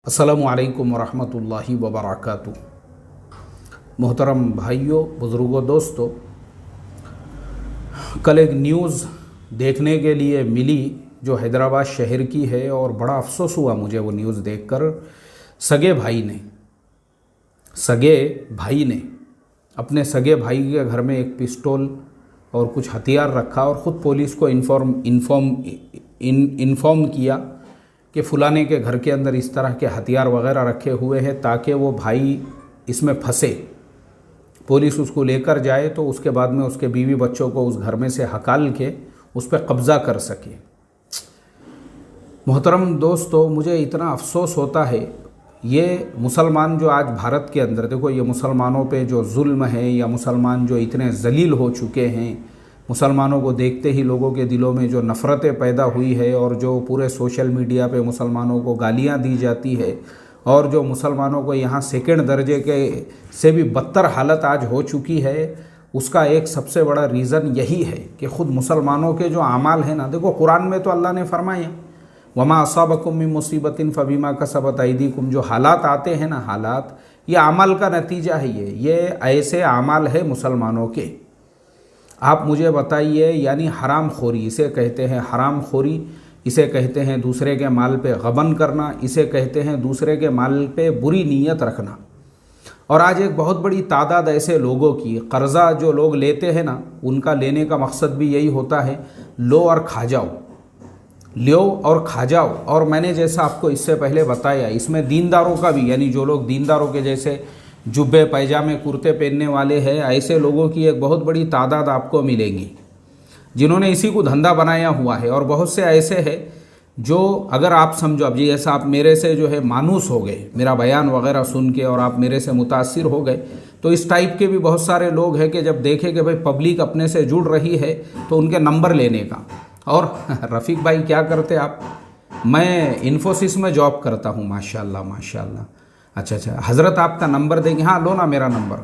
अस्सलामुअलैकुम वरहमतुल्लाहि वबरकातुहू। मोहतरम भाइयों, बुज़ुर्गों, दोस्तों, कल एक न्यूज़ देखने के लिए मिली जो हैदराबाद शहर की है और बड़ा अफसोस हुआ मुझे वो न्यूज़ देखकर। सगे भाई ने अपने सगे भाई के घर में एक पिस्तौल और कुछ हथियार रखा और ख़ुद पुलिस को इन्फॉर्म किया कि फ़लाने के घर के अंदर इस तरह के हथियार वगैरह रखे हुए हैं ताकि वो भाई इसमें फंसे, पुलिस उसको लेकर जाए तो उसके बाद में उसके बीवी बच्चों को उस घर में से हकाल के उस पर कब्ज़ा कर सके। मोहतरम दोस्तों, मुझे इतना अफसोस होता है, ये मुसलमान जो आज भारत के अंदर, देखो ये मुसलमानों पे जो जुल्म है या मुसलमान जो इतने जलील हो चुके हैं, मुसलमानों को देखते ही लोगों के दिलों में जो नफ़रतें पैदा हुई है और जो पूरे सोशल मीडिया पे मुसलमानों को गालियां दी जाती है और जो मुसलमानों को यहाँ सेकंड दर्जे के से भी बदतर हालत आज हो चुकी है, उसका एक सबसे बड़ा रीज़न यही है कि ख़ुद मुसलमानों के जो अमाल है ना, देखो कुरान में तो अल्लाह ने फरमाया वमा असाबकुम मिन मुसीबतिन फबिमा कसबत ऐदीकुम, जो हालात आते हैं ना, हालात ये अमल का नतीजा है। ये ऐसे अमाल है मुसलमानों के। आप मुझे बताइए, यानी हराम खोरी इसे कहते हैं, हराम खोरी इसे कहते हैं दूसरे के माल पे गबन करना, इसे कहते हैं दूसरे के माल पे बुरी नीयत रखना। और आज एक बहुत बड़ी तादाद ऐसे लोगों की, कर्ज़ा जो लोग लेते हैं ना, उनका लेने का मकसद भी यही होता है, लो और खा जाओ, लो और खा जाओ। और मैंने जैसा आपको इससे पहले बताया, इसमें दीनदारों का भी, यानी जो लोग दीनदारों के जैसे जुब्बे पैजामे कुर्ते पहनने वाले हैं, ऐसे लोगों की एक बहुत बड़ी तादाद आपको मिलेंगी जिन्होंने इसी को धंधा बनाया हुआ है। और बहुत से ऐसे हैं जो, अगर आप समझो, अब जी ऐसा आप मेरे से जो है मानूस हो गए, मेरा बयान वगैरह सुन के, और आप मेरे से मुतासिर हो गए, तो इस टाइप के भी बहुत सारे लोग हैं कि जब देखे कि भाई पब्लिक अपने से जुड़ रही है तो उनके नंबर लेने का। और रफ़ीक भाई क्या करते आप? मैं इन्फोसिस में जॉब करता हूँ, माशाल्लाह माशाल्लाह। अच्छा, हज़रत आपका नंबर देंगे? हाँ, लो ना मेरा नंबर।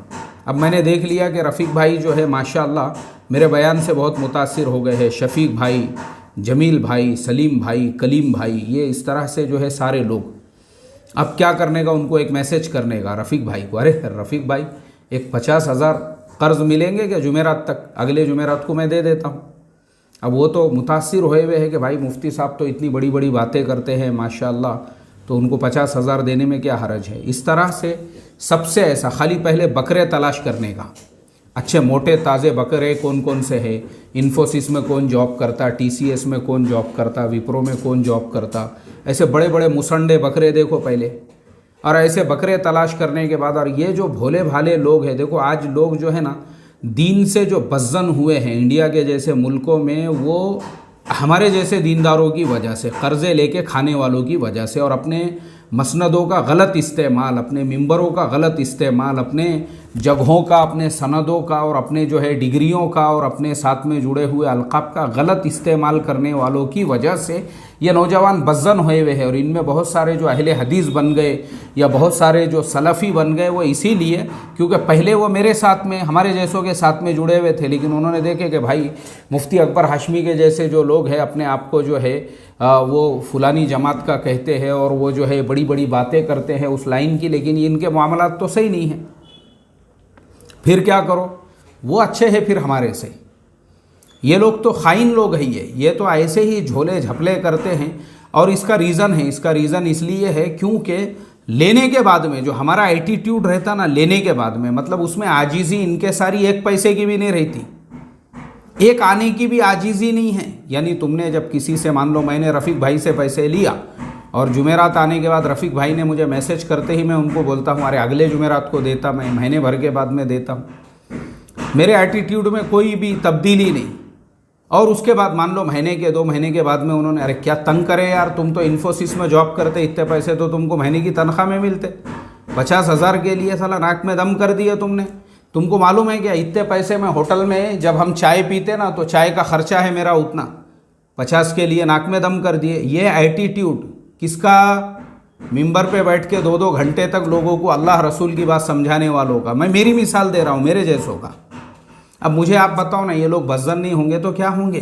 अब मैंने देख लिया कि रफ़ीक भाई जो है माशाल्लाह मेरे बयान से बहुत मुतासिर हो गए हैं। शफ़ीक भाई, जमील भाई, सलीम भाई, कलीम भाई, ये इस तरह से जो है सारे लोग। अब क्या करने का उनको? एक मैसेज करने का रफ़ीक भाई को, अरे रफ़ीक भाई एक 50,000 कर्ज़ मिलेंगे क्या जुमेरात तक? अगले जुमेरात को मैं दे देता हूँ। अब वो तो मुतासिर हुए हुए हैं कि भाई मुफ्ती साहब तो इतनी बड़ी बड़ी बातें करते हैं माशाल्लाह, तो उनको 50,000 देने में क्या हरज है। इस तरह से सबसे ऐसा, खाली पहले बकरे तलाश करने का, अच्छे मोटे ताज़े बकरे कौन कौन से हैं, इन्फोसिस में कौन जॉब करता, TCS में कौन जॉब करता, विप्रो में कौन जॉब करता, ऐसे बड़े बड़े मुसंडे बकरे देखो पहले। और ऐसे बकरे तलाश करने के बाद, और ये जो भोले भाले लोग हैं, देखो आज लोग जो है ना दीन से जो बज़्ज़न हुए हैं इंडिया के जैसे मुल्कों में, वो हमारे जैसे दीनदारों की वजह से, कर्ज़े लेके खाने वालों की वजह से, और अपने मसनदों का गलत इस्तेमाल, अपने मिंबरों का गलत इस्तेमाल, अपने जगहों का, अपने सनदों का, और अपने जो है डिग्रियों का, और अपने साथ में जुड़े हुए अलक़ाब का गलत इस्तेमाल करने वालों की वजह से ये नौजवान बज़्ज़न हुए हुए हैं। और इनमें बहुत सारे जो अहले हदीस बन गए या बहुत सारे जो सलफ़ी बन गए, वो इसीलिए क्योंकि पहले वो मेरे साथ में, हमारे जैसों के साथ में जुड़े हुए थे, लेकिन उन्होंने देखे कि भाई मुफ्ती अकबर हाशमी के जैसे जो लोग हैं अपने आप को जो है वो फुलानी जमात का कहते हैं और वो जो है बड़ी बड़ी बातें करते हैं उस लाइन की, लेकिन इनके मामलात तो सही नहीं हैं। फिर क्या करो, वो अच्छे हैं फिर हमारे से, ये लोग तो खाइन लोग हैं, ये तो ऐसे ही झोले झपले करते हैं। और इसका रीज़न है, इसका रीज़न इसलिए है क्योंकि लेने के बाद में जो हमारा एटीट्यूड रहता ना, लेने के बाद में, मतलब उसमें आजीज़ी इनके सारी एक पैसे की भी नहीं रहती, एक आने की भी आजीज़ी नहीं है। यानी तुमने जब किसी से, मान लो मैंने रफ़ीक भाई से पैसे लिया और जुमेरात आने के बाद रफ़ीक भाई ने मुझे मैसेज करते ही मैं उनको बोलता हूँ अरे अगले जुमेरात को देता, मैं महीने भर के बाद में देता हूँ, मेरे एटीट्यूड में कोई भी तब्दीली नहीं। और उसके बाद मान लो महीने के 2 महीने के बाद में उन्होंने, अरे क्या तंग करे यार, तुम तो इन्फोसिस में जॉब करते, इतने पैसे तो तुमको महीने की तनख्वाह में मिलते, 50,000 के लिए साला नाक में दम कर दिया तुमने। तुमको मालूम है क्या, इतने पैसे में होटल में जब हम चाय पीते ना, तो चाय का खर्चा है मेरा उतना, 50 के लिए नाक में दम कर दिए। ये एटीट्यूड किसका? मिंबर पे बैठ के 2-2 घंटे तक लोगों को अल्लाह रसूल की बात समझाने वालों का। मैं मेरी मिसाल दे रहा हूँ, मेरे जैसों का। अब मुझे आप बताओ ना, ये लोग बज़्ज़न नहीं होंगे तो क्या होंगे?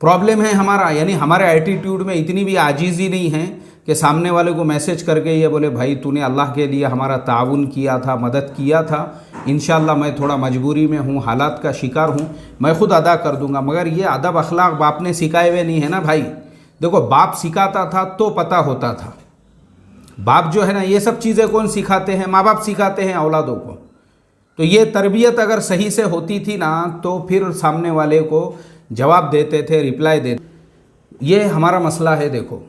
प्रॉब्लम है हमारा, यानी हमारे एटीट्यूड में इतनी भी आजीज़ी नहीं है कि सामने वाले को मैसेज करके ये बोले भाई तूने अल्लाह के लिए हमारा ताउन किया था, मदद किया था, इंशाल्लाह मैं थोड़ा मजबूरी में हूँ, हालात का शिकार हूँ, मैं खुद अदा कर दूंगा। मगर ये अदब अखलाक बाप ने सिखाए हुए नहीं है ना भाई। देखो बाप सिखाता था तो पता होता था। बाप जो है ना ये सब चीज़ें कौन सिखाते हैं? माँ बाप सिखाते हैं औलादों को। तो ये तरबियत अगर सही से होती थी ना तो फिर सामने वाले को जवाब देते थे, रिप्लाई देते। ये हमारा मसला है। देखो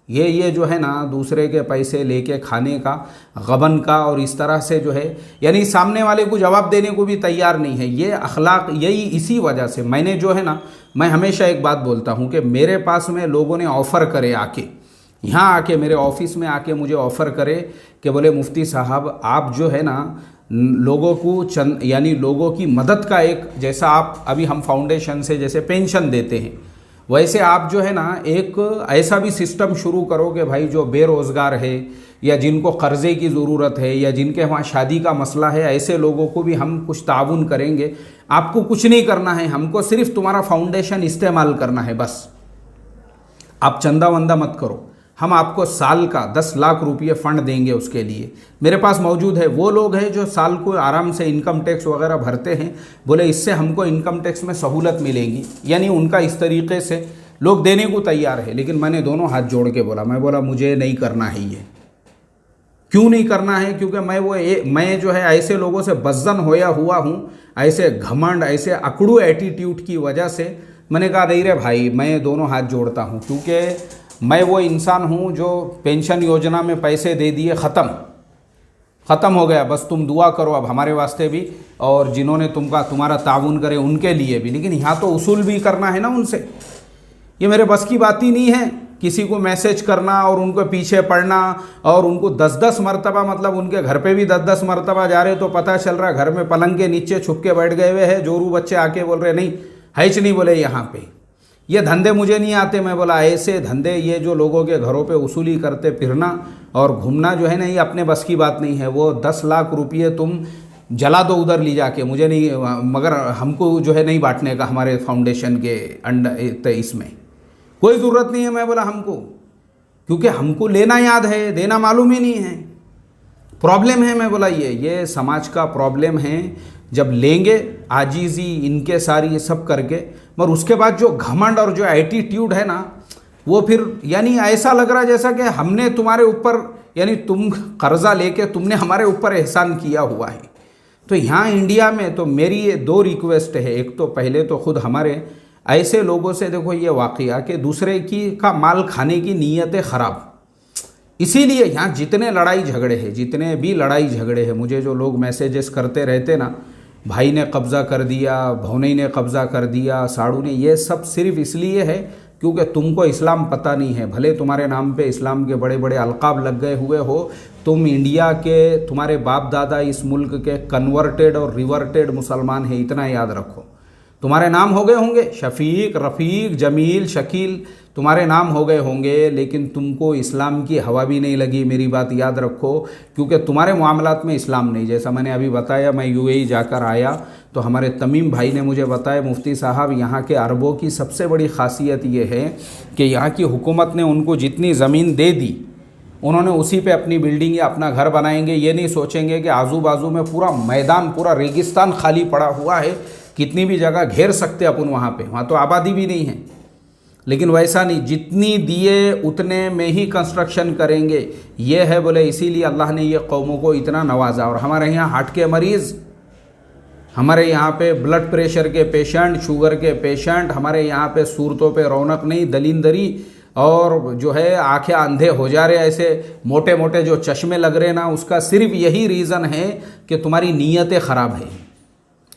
ये जो है ना दूसरे के पैसे लेके खाने का, गबन का, और इस तरह से जो है यानी सामने वाले को जवाब देने को भी तैयार नहीं है। ये अखलाक यही इसी वजह से मैंने जो है ना, मैं हमेशा एक बात बोलता हूँ कि मेरे पास में लोगों ने ऑफ़र करे आके, यहाँ आके मेरे ऑफिस में आके मुझे ऑफ़र करे कि बोले मुफ्ती साहब आप जो है ना लोगों को यानी लोगों की मदद का एक, जैसा आप अभी हम फाउंडेशन से जैसे पेंशन देते हैं वैसे आप जो है ना एक ऐसा भी सिस्टम शुरू करो कि भाई जो बेरोज़गार है या जिनको कर्ज़े की ज़रूरत है या जिनके वहाँ शादी का मसला है, ऐसे लोगों को भी हम कुछ ताउन करेंगे। आपको कुछ नहीं करना है, हमको सिर्फ तुम्हारा फाउंडेशन इस्तेमाल करना है बस। आप चंदा वंदा मत करो, हम आपको साल का 10 लाख रुपये फ़ंड देंगे उसके लिए। मेरे पास मौजूद है, वो लोग हैं जो साल को आराम से इनकम टैक्स वगैरह भरते हैं, बोले इससे हमको इनकम टैक्स में सहूलत मिलेगी, यानी उनका इस तरीके से लोग देने को तैयार है। लेकिन मैंने दोनों हाथ जोड़ के बोला, मैं बोला मुझे नहीं करना है ये। क्यों नहीं करना है? क्योंकि मैं जो है ऐसे लोगों से बज्जन होया हुआ हूँ, ऐसे घमंड, ऐसे अकड़ू एटीट्यूड की वजह से मैंने कहा नहीं रे भाई, मैं दोनों हाथ जोड़ता हूँ। क्योंकि मैं वो इंसान हूँ जो पेंशन योजना में पैसे दे दिए, ख़त्म हो गया, बस तुम दुआ करो अब हमारे वास्ते भी और जिन्होंने तुम्हारा ताउन करे उनके लिए भी। लेकिन यहाँ तो उसूल भी करना है ना उनसे। ये मेरे बस की बात ही नहीं है किसी को मैसेज करना और उनको पीछे पड़ना और उनको 10-10 मरतबा, मतलब उनके घर पे भी 10-10 मरतबा जा रहे तो पता चल रहा घर में पलंग के नीचे छुप के बैठ गए हुए हैं जोरू बच्चे, आके बोल रहे नहीं हैच नहीं बोले यहाँ पे। ये धंधे मुझे नहीं आते। मैं बोला ऐसे धंधे, ये जो लोगों के घरों पे उसूली करते फिरना और घूमना जो है ना, ये अपने बस की बात नहीं है। वो 10 लाख रुपये तुम जला दो उधर ले जाके, मुझे नहीं, मगर हमको जो है नहीं बांटने का हमारे फाउंडेशन के अंडर इसमें कोई ज़रूरत नहीं है। मैं बोला हमको, क्योंकि हमको लेना याद है, देना मालूम ही नहीं है। प्रॉब्लम है, मैं बोला ये समाज का प्रॉब्लम है। जब लेंगे आजीज़ी इनके सारी सब करके, मगर उसके बाद जो घमंड और जो एटीट्यूड है ना, वो फिर यानी ऐसा लग रहा जैसा कि हमने तुम्हारे ऊपर, यानी तुम कर्जा लेके तुमने हमारे ऊपर एहसान किया हुआ है। तो यहाँ इंडिया में तो मेरी ये 2 रिक्वेस्ट है। एक तो पहले तो खुद हमारे ऐसे लोगों से देखो ये वाक़या कि दूसरे की का माल खाने की नीयतें ख़राब, इसीलिए यहाँ जितने भी लड़ाई झगड़े हैं, मुझे जो लोग मैसेजेस करते रहते ना, भाई ने कब्ज़ा कर दिया, भौनई ने कब्ज़ा कर दिया, साड़ू ने, ये सब सिर्फ इसलिए है क्योंकि तुमको इस्लाम पता नहीं है। भले तुम्हारे नाम पे इस्लाम के बड़े बड़े अलकाब लग गए हुए हो, तुम इंडिया के, तुम्हारे बाप दादा इस मुल्क के कन्वर्टेड और रिवर्टेड मुसलमान हैं, इतना याद रखो। तुम्हारे नाम हो गए होंगे शफ़ीक, रफ़ीक, जमील, शकील, तुम्हारे नाम हो गए होंगे, लेकिन तुमको इस्लाम की हवा भी नहीं लगी। मेरी बात याद रखो, क्योंकि तुम्हारे मामलात में इस्लाम नहीं। जैसा मैंने अभी बताया, मैं यूएई जाकर आया तो हमारे तमीम भाई ने मुझे बताया, मुफ्ती साहब यहाँ के अरबों की सबसे बड़ी ख़ासियत ये है कि यहाँ की हुकूमत ने उनको जितनी ज़मीन दे दी, उन्होंने उसी पे अपनी बिल्डिंग या अपना घर बनाएंगे। ये नहीं सोचेंगे कि आजू बाजू में पूरा मैदान, पूरा रेगिस्तान खाली पड़ा हुआ है, कितनी भी जगह घेर सकते अपन वहाँ तो आबादी भी नहीं है। लेकिन वैसा नहीं, जितनी दिए उतने में ही कंस्ट्रक्शन करेंगे, ये है बोले। इसीलिए अल्लाह ने ये कौमों को इतना नवाजा। और हमारे यहाँ हार्ट के मरीज़, हमारे यहाँ पे ब्लड प्रेशर के पेशेंट, शुगर के पेशेंट, हमारे यहाँ पे सूरतों पे रौनक नहीं, दलींदरी, और जो है आंखें अंधे हो जा रहे, ऐसे मोटे मोटे जो चश्मे लग रहे ना, उसका सिर्फ यही रीज़न है कि तुम्हारी नीयतें ख़राब है,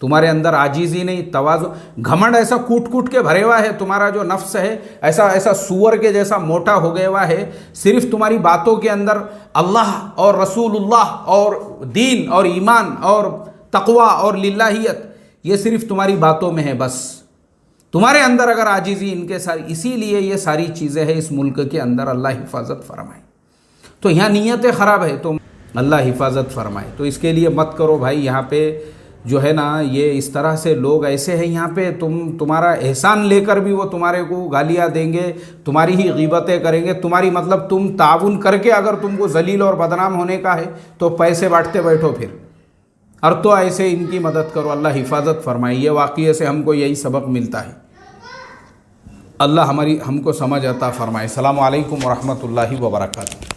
तुम्हारे अंदर आजीज़ी नहीं, तवाज़ु, घमंड ऐसा कूट कूट के भरे हुआ है। तुम्हारा जो नफ्स है ऐसा सूअर के जैसा मोटा हो गया हुआ है। सिर्फ तुम्हारी बातों के अंदर अल्लाह और रसूलुल्लाह और दीन और ईमान और तक़वा और लिल्लाहियत, ये सिर्फ तुम्हारी बातों में है बस। तुम्हारे अंदर अगर आजीज़ी इनके सारी, इसीलिए ये सारी चीज़ें हैं इस मुल्क के अंदर। अल्लाह हिफाजत फरमाए। तो यहाँ नीयतें ख़राब है तो अल्लाह हिफाजत फरमाए। तो इसके लिए मत करो भाई, यहाँ पे जो है ना, ये इस तरह से लोग ऐसे हैं यहाँ पे, तुम्हारा एहसान लेकर भी वो तुम्हारे को गालियाँ देंगे, तुम्हारी ही गीबतें करेंगे, तुम्हारी मतलब तुम ताउन करके अगर तुमको जलील और बदनाम होने का है तो पैसे बांटते बैठो फिर, और तो ऐसे इनकी मदद करो। अल्लाह हिफाजत फरमाए। ये वाक़ये से हमको यही सबक मिलता है। अल्लाह हमको समझ अता फरमाए। अस्सलामु अलैकुम व रहमतुल्लाहि व बरकातुहू।